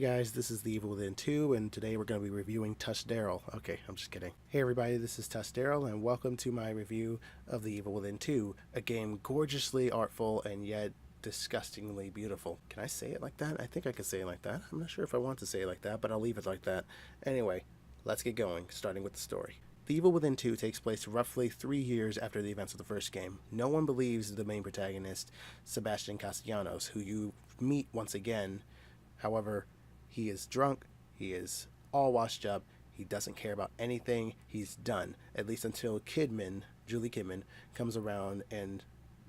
guys, this is The Evil Within 2, and today we're going to be reviewing TUSDarryl. Okay, I'm just kidding. Hey everybody, this is TUSDarryl, and welcome to my review of The Evil Within 2, a game gorgeously artful and yet disgustingly beautiful. Can I say it like that? I think I could say it like that. I'm not sure if I want to say it like that, but I'll leave it like that. Anyway, let's get going, starting with the story. The Evil Within 2 takes place roughly 3 years after the events of the first game. No one believes the main protagonist, Sebastian Castellanos, who you meet once again. However, he is drunk, he is all washed up, he doesn't care about anything, he's done. At least until Julie Kidman, comes around and,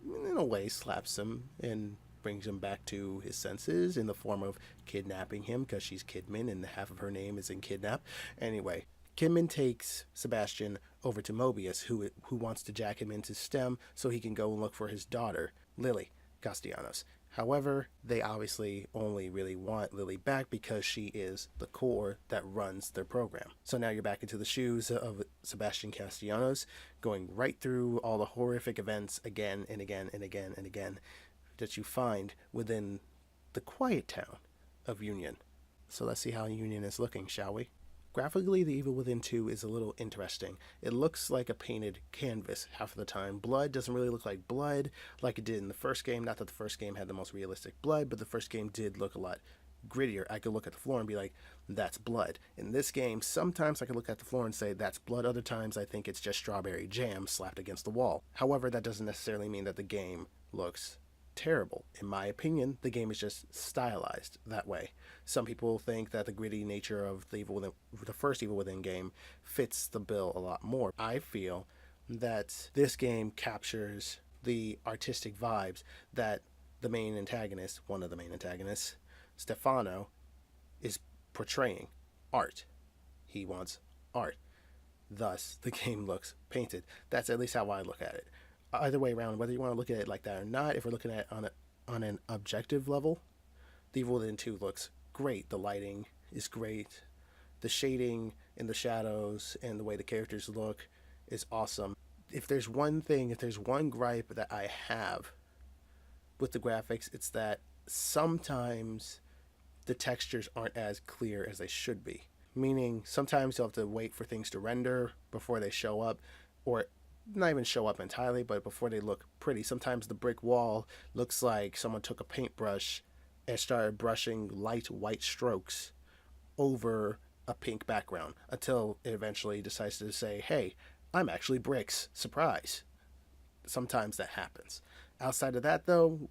in a way, slaps him and brings him back to his senses in the form of kidnapping him, because she's Kidman and half of her name is in kidnap. Anyway, Kidman takes Sebastian over to Mobius, who wants to jack him into STEM so he can go and look for his daughter, Lily Castellanos. However, they obviously only really want Lily back because she is the core that runs their program. So now you're back into the shoes of Sebastian Castellanos, going right through all the horrific events again and again and again and again that you find within the quiet town of Union. So let's see how Union is looking, shall we? Graphically, The Evil Within 2 is a little interesting. It looks like a painted canvas half of the time. Blood doesn't really look like blood like it did in the first game. Not that the first game had the most realistic blood, but the first game did look a lot grittier. I could look at the floor and be like, that's blood. In this game, sometimes I could look at the floor and say, that's blood. Other times, I think it's just strawberry jam slapped against the wall. However, that doesn't necessarily mean that the game looks terrible. In my opinion, the game is just stylized that way. Some people think that the gritty nature of the first Evil Within game fits the bill a lot more. I feel that this game captures the artistic vibes that the main antagonist, one of the main antagonists, Stefano, is portraying. Art. He wants art. Thus, the game looks painted. That's at least how I look at it. Either way around, whether you want to look at it like that or not, if we're looking at it on an objective level, The Evil Within 2 looks great. The lighting is great. The shading in the shadows and the way the characters look is awesome. If there's one gripe that I have with the graphics, it's that sometimes the textures aren't as clear as they should be. Meaning, sometimes you'll have to wait for things to render before they show up, or not even show up entirely, but before they look pretty. Sometimes the brick wall looks like someone took a paintbrush and started brushing light white strokes over a pink background until it eventually decides to say, hey, I'm actually bricks. Surprise. Sometimes that happens. Outside of that, though,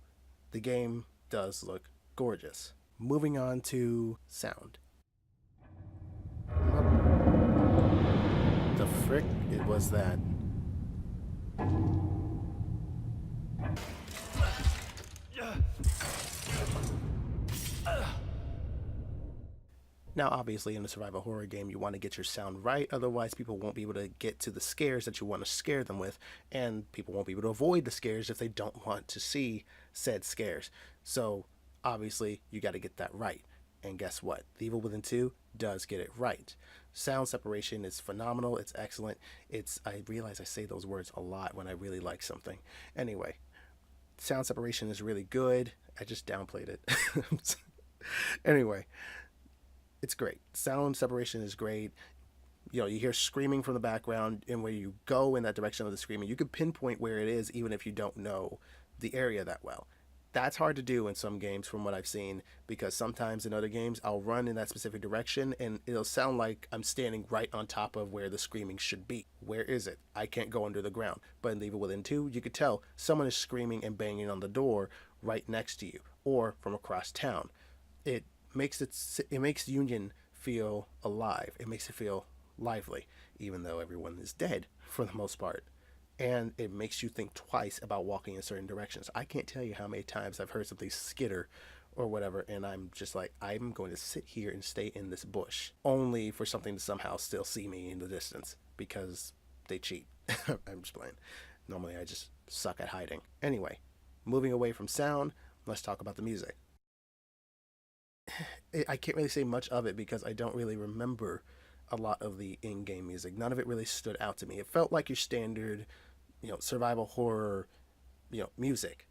the game does look gorgeous. Moving on to sound. The frick it was that? Now, obviously, in a survival horror game, you want to get your sound right. Otherwise, people won't be able to get to the scares that you want to scare them with. And people won't be able to avoid the scares if they don't want to see said scares. So, obviously, you got to get that right. And guess what? The Evil Within 2 does get it right. Sound separation is phenomenal. It's excellent. I realize I say those words a lot when I really like something. Anyway, sound separation is really good. I just downplayed it. Anyway, it's great. Sound separation is great. You know, you hear screaming from the background, and where you go in that direction of the screaming, you can pinpoint where it is even if you don't know the area that well. That's hard to do in some games from what I've seen, because sometimes in other games I'll run in that specific direction and it'll sound like I'm standing right on top of where the screaming should be. Where is it? I can't go under the ground. But in Evil Within 2, you could tell someone is screaming and banging on the door right next to you or from across town. It makes Union feel alive. It makes it feel lively, even though everyone is dead for the most part. And it makes you think twice about walking in certain directions. I can't tell you how many times I've heard something skitter or whatever, and I'm just like, I'm going to sit here and stay in this bush, only for something to somehow still see me in the distance, because they cheat. I'm just playing. Normally I just suck at hiding. Anyway, moving away from sound, let's talk about the music. I can't really say much of it because I don't really remember a lot of the in-game music. None of it really stood out to me. It felt like your standard, survival horror, music.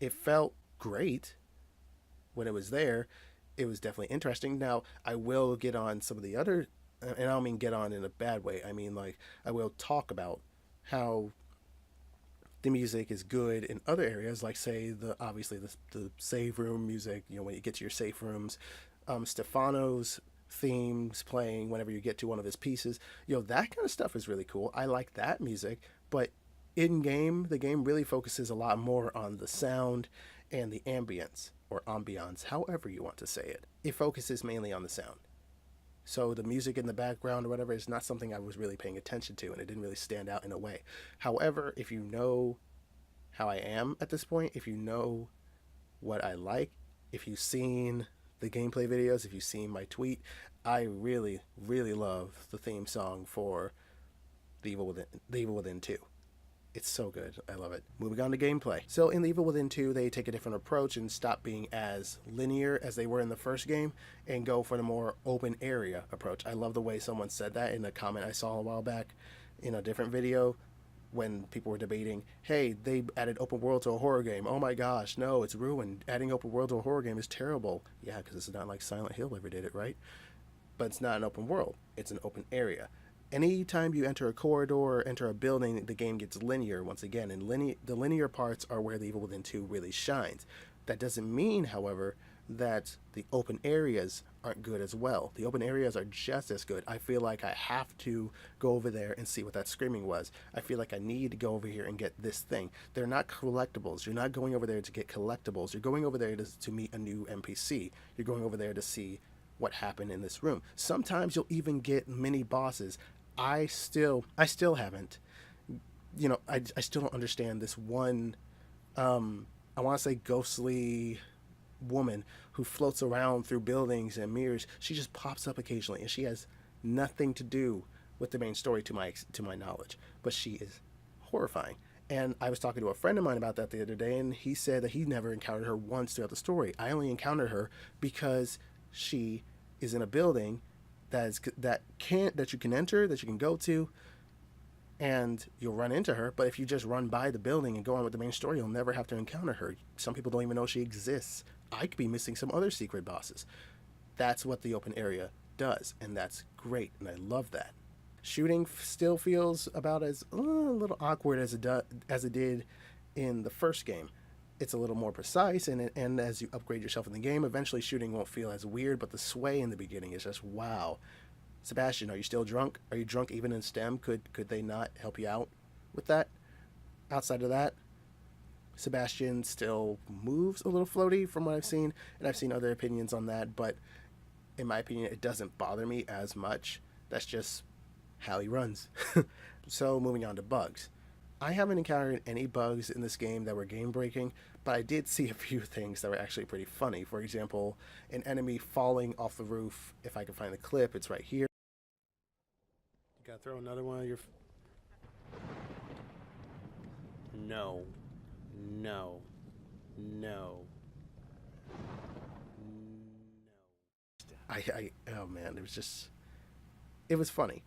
It felt great when it was there. it was definitely interesting. Now, I will get on some of the other, and I don't mean get on in a bad way. I mean, like, I will talk about how the music is good in other areas, like say the obviously the save room music. You know, when you get to your safe rooms, Stefano's themes playing whenever you get to one of his pieces. You know, that kind of stuff is really cool. I like that music, but in game, the game really focuses a lot more on the sound and the ambience or ambiance, however you want to say it. It focuses mainly on the sound. So the music in the background or whatever is not something I was really paying attention to, and it didn't really stand out in a way. However, if you know how I am at this point, if you know what I like, if you've seen the gameplay videos, if you've seen my tweet, I really, really love the theme song for The Evil Within 2. It's so good. I love it. Moving on to gameplay. So in The Evil Within 2, they take a different approach and stop being as linear as they were in the first game and go for the more open area approach. I love the way someone said that in a comment I saw a while back in a different video when people were debating, hey, they added open world to a horror game. Oh my gosh, no, it's ruined. Adding open world to a horror game is terrible. Yeah, because it's not like Silent Hill ever did it, right? But it's not an open world. It's an open area. Anytime you enter a corridor or enter a building, the game gets linear once again, and the linear parts are where The Evil Within 2 really shines. That doesn't mean, however, that the open areas aren't good as well. The open areas are just as good. I feel like I have to go over there and see what that screaming was. I feel like I need to go over here and get this thing. They're not collectibles. You're not going over there to get collectibles. You're going over there to meet a new NPC. You're going over there to see what happened in this room. Sometimes you'll even get mini bosses. I still haven't, you know, I still don't understand this one, I want to say ghostly woman who floats around through buildings and mirrors. She just pops up occasionally, and she has nothing to do with the main story to my knowledge, but she is horrifying. And I was talking to a friend of mine about that the other day, and he said that he never encountered her once throughout the story. I only encountered her because she is in a building that you can enter, that you can go to, and you'll run into her. But if you just run by the building and go on with the main story, you'll never have to encounter her. Some people don't even know she exists. I could be missing some other secret bosses. That's what the open area does, and that's great, and I love that. Shooting still feels about as a little awkward as it did in the first game. It's a little more precise, and as you upgrade yourself in the game, eventually shooting won't feel as weird, but the sway in the beginning is just wow. Sebastian, are you still drunk? Are you drunk even in STEM? Could they not help you out with that? Outside of that, Sebastian still moves a little floaty from what I've seen, and I've seen other opinions on that, but in my opinion, it doesn't bother me as much. That's just how he runs. So moving on to bugs. I haven't encountered any bugs in this game that were game breaking, but I did see a few things that were actually pretty funny. For example, an enemy falling off the roof. If I can find the clip, it's right here. You gotta throw another one of your. No. No. No. Oh man, it was funny.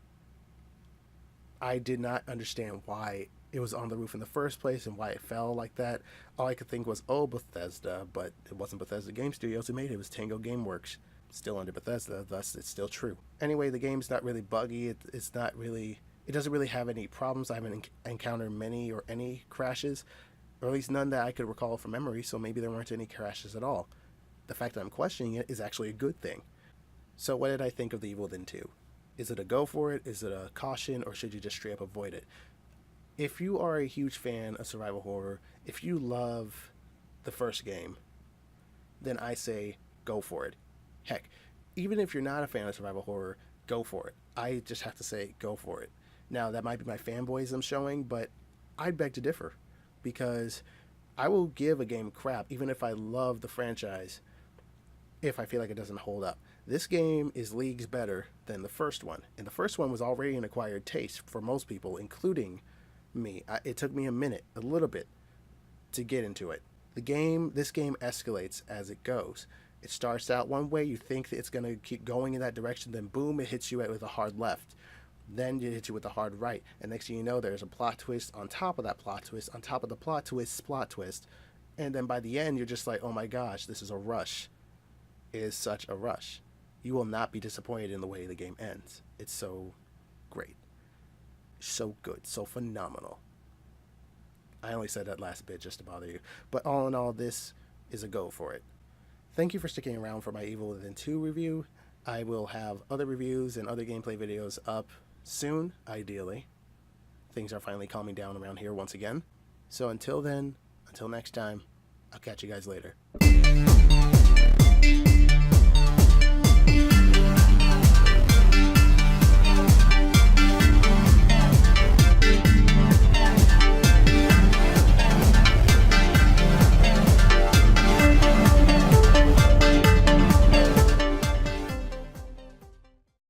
I did not understand why it was on the roof in the first place and why it fell like that. All I could think was, oh, Bethesda, but it wasn't Bethesda Game Studios who made it. It was Tango Gameworks, still under Bethesda, thus it's still true. Anyway, the game's not really buggy. It doesn't really have any problems. I haven't encountered many or any crashes, or at least none that I could recall from memory, so maybe there weren't any crashes at all. The fact that I'm questioning it is actually a good thing. So what did I think of The Evil Within 2? Is it a go for it? Is it a caution? Or should you just straight up avoid it? If you are a huge fan of survival horror, if you love the first game, then I say go for it. Heck, even if you're not a fan of survival horror, go for it. I just have to say go for it. Now, that might be my fanboyism showing, but I'd beg to differ, because I will give a game crap even if I love the franchise if I feel like it doesn't hold up. This game is leagues better than the first one, and the first one was already an acquired taste for most people, including me. It took me a little bit, to get into it. This game escalates as it goes. It starts out one way, you think that it's going to keep going in that direction, then boom, it hits you with a hard left. Then it hits you with a hard right, and next thing you know, there's a plot twist on top of that plot twist, on top of the plot twist, and then by the end, you're just like, oh my gosh, this is a rush. is such a rush. You will not be disappointed in the way the game ends. It's so great. So good. So phenomenal. I only said that last bit just to bother you. But all in all, this is a go for it. Thank you for sticking around for my Evil Within 2 review. I will have other reviews and other gameplay videos up soon, ideally. Things are finally calming down around here once again. So until then, until next time, I'll catch you guys later.